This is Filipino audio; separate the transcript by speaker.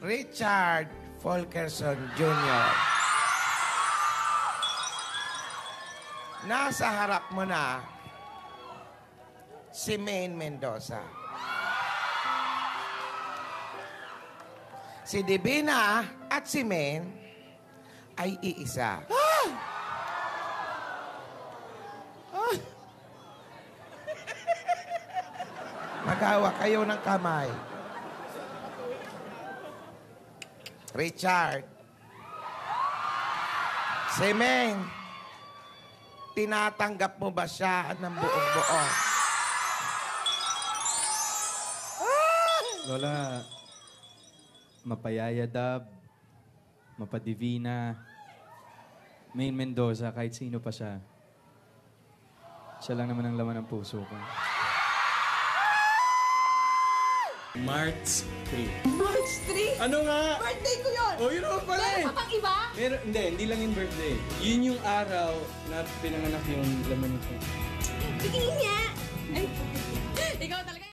Speaker 1: Richard Fulkerson Jr. Nasa harap mo na si Maine Mendoza. Si Divina at si Maine ay iisa. Maghawa kayo ng kamay. Richard. Si Maine, tinatanggap mo ba siya ng buong-buo?
Speaker 2: Lola, mapayayadab, mapadivina, Maine Mendoza, kahit sino pa siya. Siya lang naman ang laman ng puso ko.
Speaker 3: March 3.
Speaker 4: March 3?
Speaker 3: Ano nga?
Speaker 4: Birthday ko yun!
Speaker 3: Oh, yun naman pala
Speaker 4: Meron
Speaker 3: eh.
Speaker 4: pa bang iba?
Speaker 3: Hindi lang yung birthday. Yun yung araw na pinanganak yung laman nito.
Speaker 4: Tingin niya! Ay, ikaw talaga.